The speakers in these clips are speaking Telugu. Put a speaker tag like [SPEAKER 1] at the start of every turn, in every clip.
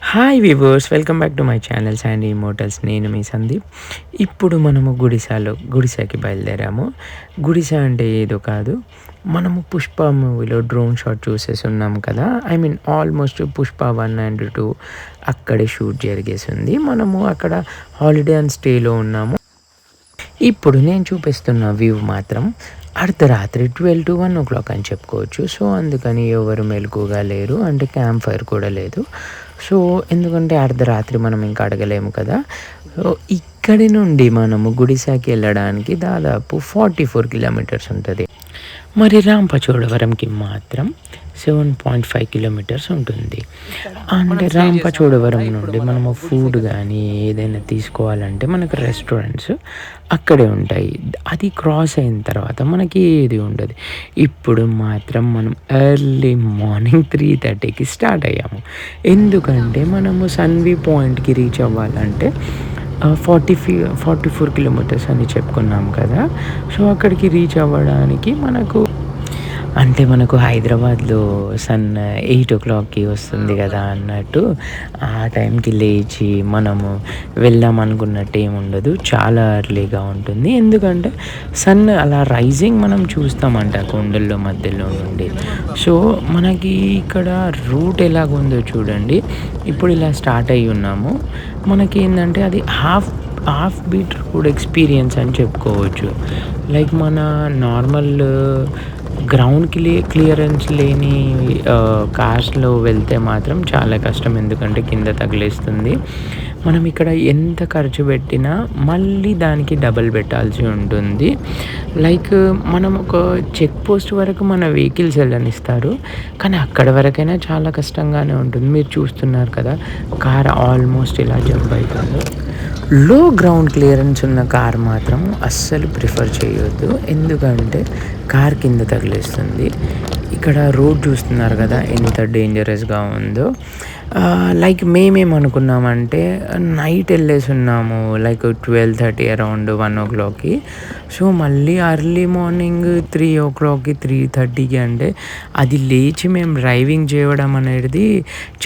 [SPEAKER 1] Hi viewers, welcome back to my channel Sandy immortals. నేను మీ సందీప్. ఇప్పుడు మనము గుడిసాకి బయలుదేరాము. గుడిసా అంటే ఏదో కాదు, మనము పుష్ప మూవీలో డ్రోన్ షాట్ చూసేసి ఉన్నాం కదా. I mean almost Pushpa 1 and 2 అక్కడే షూట్ జరిగేసింది. మనము అక్కడ హాలిడే అండ్ స్టేలో ఉన్నాము. ఇప్పుడు నేను చూపిస్తున్న వ్యూ మాత్రం అర్ధరాత్రి 12 to 1 o'clock అని చెప్పుకోవచ్చు. సో అందుకని ఎవరు మెలకుగా లేరు, అంటే క్యాంప్ ఫైర్ కూడా లేదు. సో ఎందుకంటే అర్ధరాత్రి మనం ఇంకా అడగలేము కదా. సో ఇక్కడి నుండి మనము గుడిసాకి వెళ్ళడానికి దాదాపు 44 kilometers ఉంటుంది. మరి రాంపచోడవరంకి మాత్రం 7.5 kilometers ఉంటుంది. అంటే రాంపచోడవరం నుండి మనము ఫుడ్ కానీ ఏదైనా తీసుకోవాలంటే మనకు రెస్టారెంట్స్ అక్కడే ఉంటాయి. అది క్రాస్ అయిన తర్వాత మనకి ఏది ఉండదు. ఇప్పుడు మాత్రం మనం ఎర్లీ మార్నింగ్ 3:30కి స్టార్ట్ అయ్యాము. ఎందుకంటే మనము సన్వీ పాయింట్కి రీచ్ అవ్వాలంటే 44 kilometers అని చెప్పుకున్నాం కదా. సో అక్కడికి రీచ్ అవ్వడానికి మనకు హైదరాబాద్లో సన్ 8 o'clockకి వస్తుంది కదా అన్నట్టు ఆ టైంకి లేచి మనము వెళ్దాం అనుకున్నట్టు ఏమి ఉండదు. చాలా ఎర్లీగా ఉంటుంది. ఎందుకంటే సన్ అలా రైజింగ్ మనం చూస్తామంట కొండల్లో మధ్యలో నుండి. సో మనకి ఇక్కడ రూట్ ఎలాగుందో చూడండి. ఇప్పుడు ఇలా స్టార్ట్ అయ్యి ఉన్నాము. మనకి ఏంటంటే అది హాఫ్ బీట్ రోడ్ ఎక్స్పీరియన్స్ అని చెప్పుకోవచ్చు. లైక్ మన నార్మల్ గ్రౌండ్ క్లియరెన్స్ లేని కార్స్లో వెళ్తే మాత్రం చాలా కష్టం, ఎందుకంటే కింద తగిలేస్తుంది. మనం ఇక్కడ ఎంత ఖర్చు పెట్టినా మళ్ళీ దానికి డబల్ పెట్టాల్సి ఉంటుంది. లైక్ మనం ఒక చెక్ పోస్ట్ వరకు మన వెహికల్స్ వెళ్ళనిస్తారు, కానీ అక్కడ వరకైనా చాలా కష్టంగానే ఉంటుంది. మీరు చూస్తున్నారు కదా, కార్ ఆల్మోస్ట్ ఇలా జంప్ అవుతుంది. లో గ్రౌండ్ క్లియరెన్స్ ఉన్న కార్ మాత్రం అస్సలు ప్రిఫర్ చేయొద్దు, ఎందుకంటే కార్ కింద తగిలేస్తుంది. ఇక్కడ రోడ్ చూస్తున్నారు కదా ఎంత డేంజరస్గా ఉందో. లైక్ మేమేమనుకున్నామంటే నైట్ వెళ్ళేసి ఉన్నాము, లైక్ 12:30 అరౌండ్ 1 o'clockకి. సో మళ్ళీ ఎర్లీ మార్నింగ్ 3 o'clockకి 3:30కి అంటే అది లేచి మేము డ్రైవింగ్ చేయడం అనేది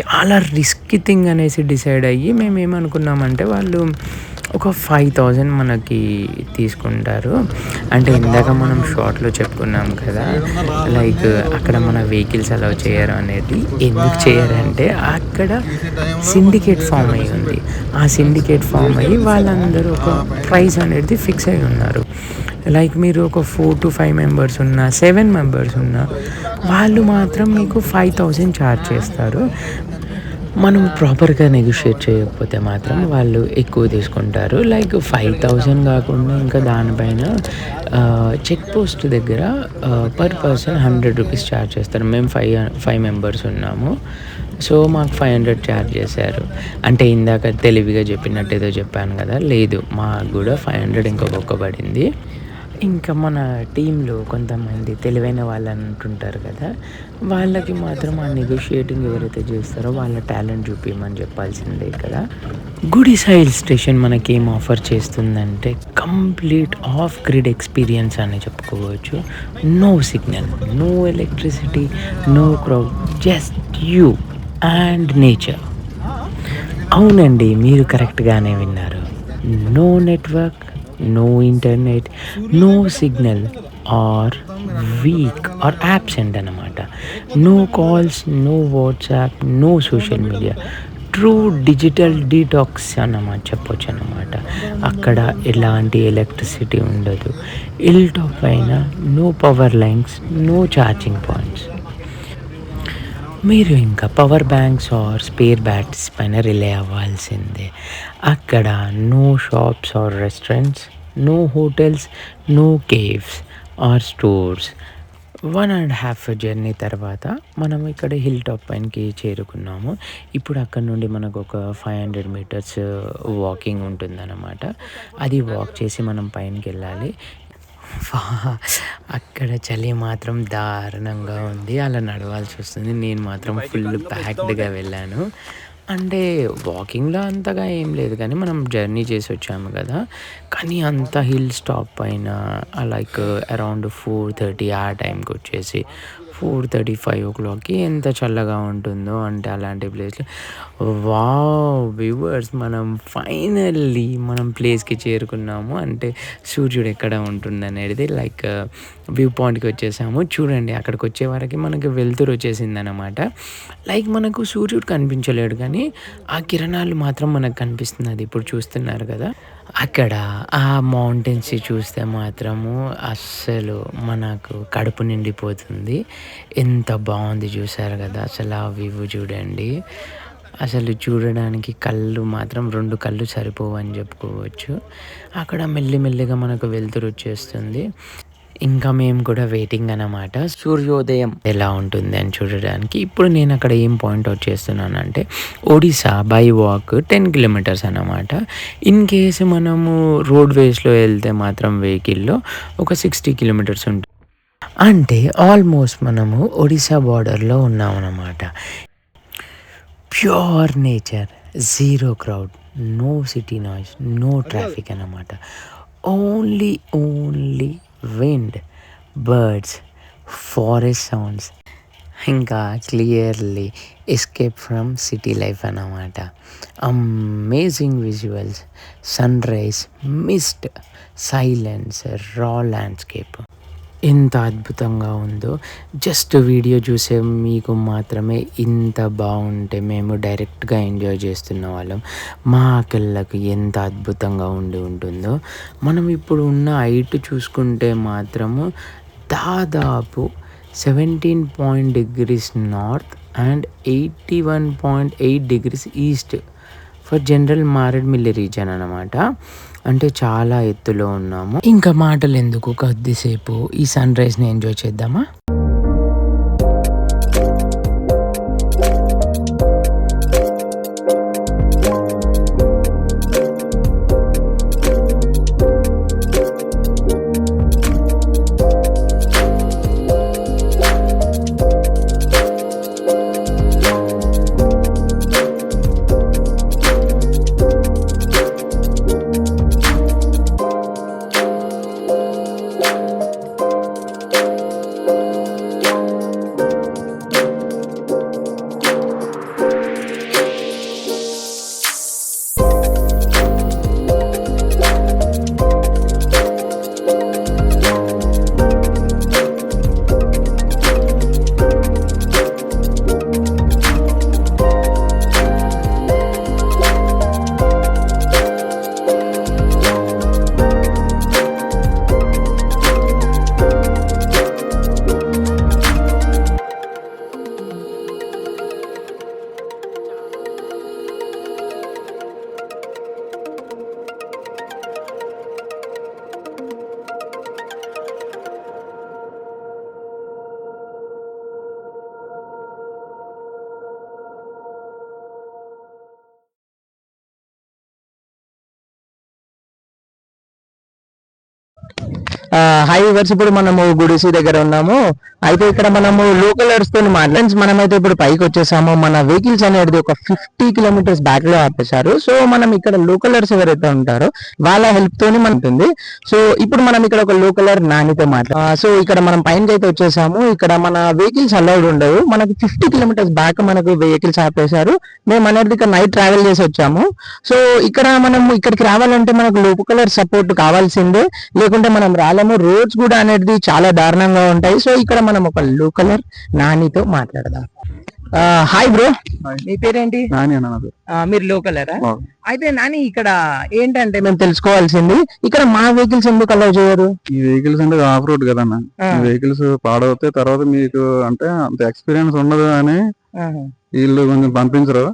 [SPEAKER 1] చాలా రిస్కీ థింగ్ అనేసి డిసైడ్ అయ్యి మేమేమనుకున్నామంటే వాళ్ళు ఒక 5,000 మనకి తీసుకుంటారు. అంటే ఇందాక మనం షార్ట్లో చెప్పుకున్నాం కదా, లైక్ అక్కడ మన వెహికల్స్ అలౌ చేయరు అనేది. ఎందుకు చేయరంటే అక్కడ సిండికేట్ ఫామ్ అయ్యి ఉంది. ఆ సిండికేట్ ఫామ్ అయ్యి వాళ్ళందరూ ఒక ప్రైస్ అనేది ఫిక్స్ అయి ఉన్నారు. లైక్ మీరు ఒక 4 to 5 members ఉన్నా, 7 members ఉన్నా, వాళ్ళు మాత్రం మీకు 5,000 ఛార్జ్ చేస్తారు. మనం ప్రాపర్గా నెగోషియేట్ చేయకపోతే మాత్రం వాళ్ళు ఎక్కువ తీసుకుంటారు. లైక్ 5,000 కాకుండా ఇంకా దానిపైన చెక్ పోస్ట్ దగ్గర పర్ పర్సన్ 100 rupees ఛార్జ్ చేస్తారు. మేము 5 members ఉన్నాము. సో మాకు 500 ఛార్జ్ చేశారు. అంటే ఇందాక తెలివిగా చెప్పినట్టు ఏదో చెప్పాను కదా, లేదు, మాకు కూడా 500 ఇంకొక పడింది. ఇంకా మన టీంలో కొంతమంది తెలివైన వాళ్ళు అంటుంటారు కదా, వాళ్ళకి మాత్రం ఆ నెగోషియేటింగ్ ఎవరైతే చేస్తారో వాళ్ళ టాలెంట్ చూపించమని చెప్పాల్సిందే కదా. గుడిసా హిల్ స్టేషన్ మనకి ఏం ఆఫర్ చేస్తుందంటే కంప్లీట్ ఆఫ్ గ్రిడ్ ఎక్స్పీరియన్స్ అని చెప్పుకోవచ్చు. No signal, no electricity, no crowd, just you and nature. అవునండి, మీరు కరెక్ట్గానే విన్నారు. No network, no internet, no signal or weak or absent అన్నమాట. No calls, no WhatsApp, no social media. True digital detox అన్నమాట చెప్పొచ్చు అన్నమాట. అక్కడ ఎలాంటి ఎలక్ట్రిసిటీ ఉండదు. హిల్ టాప్ పైన no power lines, no charging points. మీరు ఇంకా power banks or spare batteries పైన రిలే అవ్వాల్సిందే. అక్కడ no shops or restaurants, no hotels, no caves or stores. 1.5 journey తర్వాత మనం ఇక్కడ హిల్ టాప్ పైనకి చేరుకున్నాము. ఇప్పుడు అక్కడ నుండి మనకు ఒక 500 meters వాకింగ్ ఉంటుందన్నమాట. అది వాక్ చేసి మనం పైనకి వెళ్ళాలి. అక్కడ చలి మాత్రం దారుణంగా ఉంది, అలా నడవాల్సి వస్తుంది. నేను మాత్రం ఫుల్ ప్యాక్డ్గా వెళ్ళాను. అంటే వాకింగ్లో అంతగా ఏం లేదు, కానీ మనం జర్నీ చేసి వచ్చాము కదా. కానీ అంత హిల్ స్టాప్ పైన లైక్ అరౌండ్ 4:30 ఆ టైంకి వచ్చేసి 4:30, 5 ఎంత చల్లగా ఉంటుందో అంటే అలాంటి ప్లేస్లో. వావ్ వ్యూవర్స్, మనం ఫైనల్లీ మనం ప్లేస్కి చేరుకున్నాము. అంటే సూర్యుడు ఎక్కడ ఉంటుందనేది లైక్ వ్యూ పాయింట్కి వచ్చేసాము. చూడండి, అక్కడికి వచ్చే వరకు మనకి వెలుతురు వచ్చేసిందనమాట. లైక్ మనకు సూర్యుడు కనిపించలేడు కానీ ఆ కిరణాలు మాత్రం మనకు కనిపిస్తున్నది. ఇప్పుడు చూస్తున్నారు కదా, అక్కడ ఆ మౌంటైన్స్ చూస్తే మాత్రము అస్సలు మనకు కడుపు నిండిపోతుంది. ఎంత బాగుంది చూసారు కదా, అసలు ఆ వ్యూ చూడండి. అసలు చూడడానికి కళ్ళు మాత్రం 2 కళ్ళు సరిపోవు అని చెప్పుకోవచ్చు. అక్కడ మెల్లిమెల్లిగా మనకు వెలుతురు వచ్చేస్తుంది. ఇంకా మేము కూడా వెయిటింగ్ అన్నమాట, సూర్యోదయం ఎలా ఉంటుంది అని చూడడానికి. ఇప్పుడు నేను అక్కడ ఏం పాయింట్ అవుట్ చేస్తున్నానంటే, ఒడిశా బై వాక్ 10 కిలోమీటర్స్ అన్నమాట. ఇన్ కేసు మనము రోడ్ వేస్లో వెళ్తే మాత్రం వెహికల్లో ఒక 60 కిలోమీటర్స్ ఉంటుంది. అంటే ఆల్మోస్ట్ మనము ఒడిశా బార్డర్లో ఉన్నామన్నమాట. Pure nature, zero crowd, no city noise, no traffic అన్నమాట. Only wind, birds, forest sounds, ఇంకా clearly escape from city life అన్నమాట. Amazing visuals, sunrise, mist, silence, raw landscape ఎంత అద్భుతంగా ఉందో. జస్ట్ వీడియో చూసే మీకు మాత్రమే ఇంత బాగుంటే మేము డైరెక్ట్గా ఎంజాయ్ చేస్తున్న వాళ్ళం. మా కళ్ళకు ఎంత అద్భుతంగా ఉంటుందో. మనం ఇప్పుడు ఉన్న హైట్ చూసుకుంటే మాత్రము దాదాపు 17 degrees north and 81.8 degrees east for general Maredumilli reason అనమాట. అంటే చాలా ఎత్తులో ఉన్నాము. ఇంకా మాటలు ఎందుకు, కొద్దిసేపు ఈ సన్ రైజ్ని ఎంజాయ్ చేద్దామా. హాయ్ వ్యూవర్స్, ఇప్పుడు మనము గుడిసి దగ్గర ఉన్నాము. అయితే ఇక్కడ మనము లోకలర్స్ తో మాట్లాడి మనమైతే ఇప్పుడు పైకి వచ్చేసాము. మన వెహికల్స్ అనేది ఒక 50 kilometers బ్యాక్ లో ఆపేశారు. సో మనం ఇక్కడ లోకలర్స్ ఎవరైతే ఉంటారో వాళ్ళ హెల్ప్ తోని మన ఉంటుంది. సో ఇప్పుడు మనం ఇక్కడ ఒక లోకలర్ నానితో సో ఇక్కడ మనం పైన అయితే వచ్చేసాము. ఇక్కడ మన వెహికల్స్ అలౌడ్ ఉండవు. మనకు 50 kilometers బ్యాక్ మనకు వెహికల్స్ ఆపేశారు. మేము అనేది ఇక్కడ నైట్ ట్రావెల్ చేసి వచ్చాము. సో ఇక్కడ మనం ఇక్కడికి రావాలంటే మనకు లోకలర్ సపోర్ట్ కావాల్సిందే, లేకుంటే మనం రాలేము. రోడ్స్ కూడా అనేది చాలా దారుణంగా ఉంటాయి. సో ఇక్కడ మనం ఒక లోకలర్ నానితో మాట్లాడదాం. హాయ్ బ్రో, మీ పేరేంటి?
[SPEAKER 2] నాని అన్న.
[SPEAKER 1] మీరు లోకలరా? అయితే నాని, ఇక్కడ ఏంటంటే మేము తెలుసుకోవాల్సింది, ఇక్కడ మా వెహికల్స్ ఎందుకు అలౌ చేయరు?
[SPEAKER 2] ఈ వెహికల్స్ అంటే ఆఫ్ రోడ్ కదన్న. ఈ వెహికల్స్ పాడవుతాయి, తర్వాత మీకు అంటే అంత ఎక్స్పీరియన్స్ ఉండదు అని వీళ్ళు కొంచెం పంపించరు.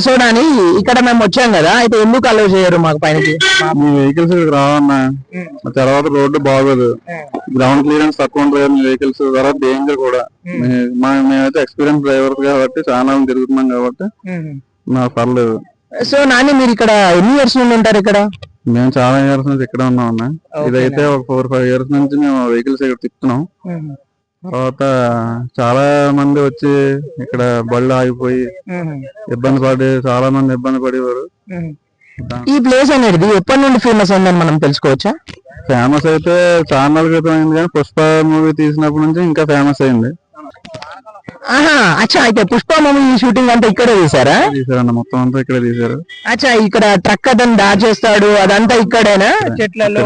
[SPEAKER 1] సో నాని, ఇక్కడ మేము వచ్చాం కదా, అయితే ఎందుకు అలౌ చేయరు మాకు పైనకి?
[SPEAKER 2] మీ వెహికల్స్ రావన్నా, తర్వాత రోడ్డు బాగోదు, గ్రౌండ్ క్లియరెన్స్ తక్కువ ఉంటుంది మీ వెహికల్స్, తర్వాత డేంజర్ కూడా. మేమైతే ఎక్స్పీరియన్స్ డ్రైవర్స్ కాబట్టి చాలా తిరుగుతున్నాం కాబట్టి నాకు పర్లేదు.
[SPEAKER 1] సో నాని, మీరు ఇక్కడ ఎన్ని ఇయర్స్ నుండి ఉంటారు ఇక్కడ?
[SPEAKER 2] మేము చాలా ఇయర్స్ నుంచి ఇక్కడ ఉన్నాం అన్న. ఇదైతే ఒక 4-5 years నుంచి మేము వెహికల్స్ ఇక్కడ తిప్పుతున్నాం. తర్వాత చాలా మంది వచ్చి ఇక్కడ బళ్ళు ఆగిపోయి చాలా మంది ఇబ్బంది పడేవారు.
[SPEAKER 3] ఈ ప్లేస్ అనేది ఎప్పటి నుండి ఫేమస్ అయిందని మనం తెలుసుకోవచ్చా?
[SPEAKER 2] ఫేమస్ అయితే చాలా రోజుల క్రితం అయింది, కానీ పుష్ప మూవీ తీసినప్పటి నుంచి ఇంకా ఫేమస్ అయింది.
[SPEAKER 3] అచ్చా, అయితే పుష్ప మూవీ షూటింగ్ అంతా ఇక్కడే తీసారా?
[SPEAKER 2] తీసారన్న, మొత్తం అంతా ఇక్కడ తీసారు.
[SPEAKER 3] అచ్చా, ఇక్కడ ట్రక్ అతను దాచేస్తాడు అదంతా ఇక్కడేనా? చెట్లలో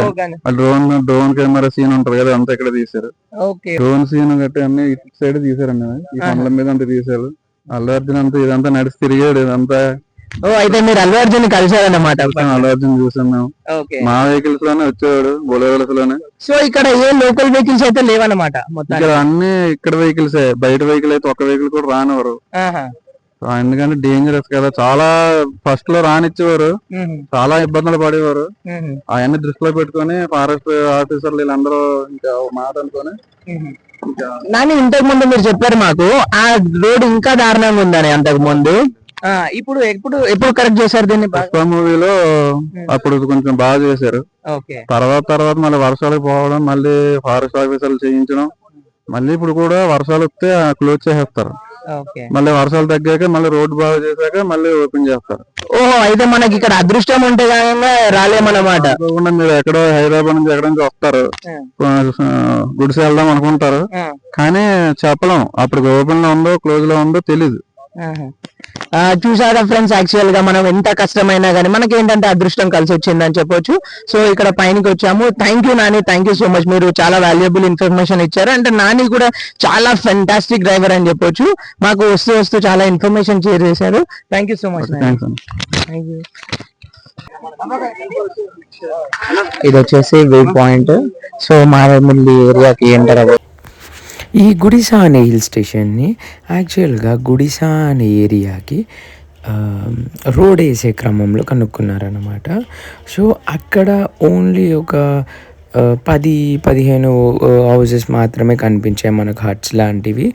[SPEAKER 2] డ్రోన్ కెమెరా సీన్ ఉంటది కదా, అంతా ఇక్కడ తీసారు. డ్రోన్ సీన్ గట్టి అన్ని ఇటు సైడ్ తీసారండి, ఈ కొండల మీద అంతా తీసారు. అల్లు అర్జున్ అంతా ఇదంతా నడిచి తిరిగాడు ఇదంతా.
[SPEAKER 3] అయితే మీరు అల్లు అర్జున్ కలిసారన్నమాట?
[SPEAKER 2] అల్లు అర్జున్ చూసాం మేము, మా వెహికల్స్ లోనే వచ్చేవాడు, బొలేరోస్ లోనే.
[SPEAKER 3] సో ఇక్కడ ఏ లోకల్ వెహికల్స్ అయితే లేవన్నమాట?
[SPEAKER 2] ఇక్కడ అన్ని ఇక్కడ వెహికల్స్, బయట వెహికల్ అయితే ఒక వెహికల్ కూడా రానివ్వరు, ఎందుకంటే డేంజరస్ కదా. చాలా ఫస్ట్ లో రానిచ్చేవారు, చాలా ఇబ్బందులు పడేవారు. అవన్నీ దృష్టిలో పెట్టుకొని ఫారెస్ట్ ఆఫీసర్లు వీళ్ళందరూ ఇంకా మాట అనుకొని.
[SPEAKER 3] నాని, ఇంతకు ముందు మీరు చెప్పారు మాకు ఆ రోడ్ ఇంకా దారుణంగా ఉందని, అంతకు ముందు. ఇప్పుడు ఎప్పుడు కరెక్ట్ చేశారు దీన్ని?
[SPEAKER 2] పుష్ప మూవీలో అప్పుడు కొంచెం బాగా చేశారు. తర్వాత మళ్ళీ వర్షాలకు పోవడం, మళ్ళీ ఫారెస్ట్ ఆఫీసర్లు చేయించడం, మళ్ళీ ఇప్పుడు కూడా వర్షాలు వస్తే క్లోజ్ చేసేస్తారు. మళ్ళీ వర్షాలు తగ్గాక మళ్ళీ రోడ్డు బాగా చేశాక మళ్ళీ ఓపెన్ చేస్తారు.
[SPEAKER 3] ఓహో, అయితే మనకి ఇక్కడ అదృష్టం ఉంటే కానీ రాలేమన్నమాట.
[SPEAKER 2] మీరు ఎక్కడో హైదరాబాద్ నుంచి ఎక్కడ నుంచి వస్తారు, గుడిసి వెళ్దాం అనుకుంటారు, కానీ చెప్పలేం అప్పుడు ఓపెన్ లో ఉందో క్లోజ్ లో ఉందో తెలీదు.
[SPEAKER 3] చూసారా ఫ్రెండ్స్, యాక్చువల్ గా మనం ఎంత కష్టమైనా కానీ మనకి ఏంటంటే అదృష్టం కలిసి వచ్చిందని చెప్పొచ్చు. సో ఇక్కడ పైనకి వచ్చాము. Thank you Nani, thank you so much. మీరు చాలా వాల్యుబుల్ ఇన్ఫర్మేషన్ ఇచ్చారు. అంటే నాని కూడా చాలా ఫెంటాస్టిక్ డ్రైవర్ అని చెప్పొచ్చు. మాకు వస్తూ చాలా ఇన్ఫర్మేషన్ షేర్ చేశారు. Thank you so much. ఇది వచ్చేసి వ్యూ పాయింట్. సో మారేమిల్లి ఏరియాకి ఎంటర్ అవ్వ.
[SPEAKER 1] ఈ గుడిసా అనే హిల్ స్టేషన్ని యాక్చువల్గా గుడిసా అనే ఏరియాకి రోడ్ వేసే క్రమంలో కనుక్కున్నారన్నమాట. సో అక్కడ ఓన్లీ ఒక 10-15 హౌసెస్ మాత్రమే కనిపించాయి మనకు, హట్స్ లాంటివి.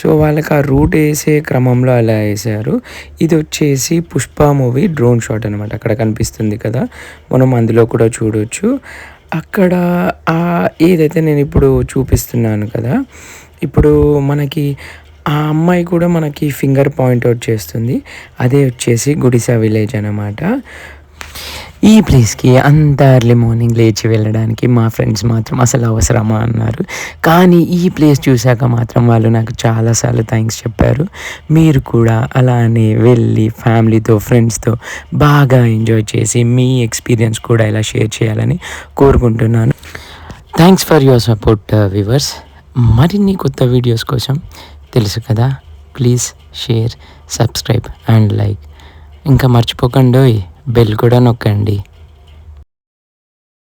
[SPEAKER 1] సో వాళ్ళకి ఆ రూట్ వేసే క్రమంలో అలా వేసారు. ఇది వచ్చేసి పుష్ప మూవీ డ్రోన్ షాట్ అనమాట. అక్కడ కనిపిస్తుంది కదా, మనం అందులో కూడా చూడవచ్చు. అక్కడ ఏదైతే నేను ఇప్పుడు చూపిస్తున్నాను కదా, ఇప్పుడు మనకి ఆ అమ్మాయి కూడా మనకి ఫింగర్ పాయింట్అవుట్ చేస్తుంది. అదే వచ్చేసి గుడిసా విలేజ్ అన్నమాట. ఈ ప్లేస్కి అంత ఎర్లీ మార్నింగ్ లేచి వెళ్ళడానికి మా ఫ్రెండ్స్ మాత్రం అసలు అవసరమా అన్నారు. కానీ ఈ ప్లేస్ చూశాక మాత్రం వాళ్ళు నాకు చాలాసార్లు థ్యాంక్స్ చెప్పారు. మీరు కూడా అలానే వెళ్ళి ఫ్యామిలీతో ఫ్రెండ్స్తో బాగా ఎంజాయ్ చేసి మీ ఎక్స్పీరియన్స్ కూడా ఇలా షేర్ చేయాలని కోరుకుంటున్నాను. Thanks for your support viewers. మరిన్ని కొత్త వీడియోస్ కోసం తెలుసు కదా, please share, subscribe and like. ఇంకా మర్చిపోకండి, బెల్ కూడా నొక్కండి.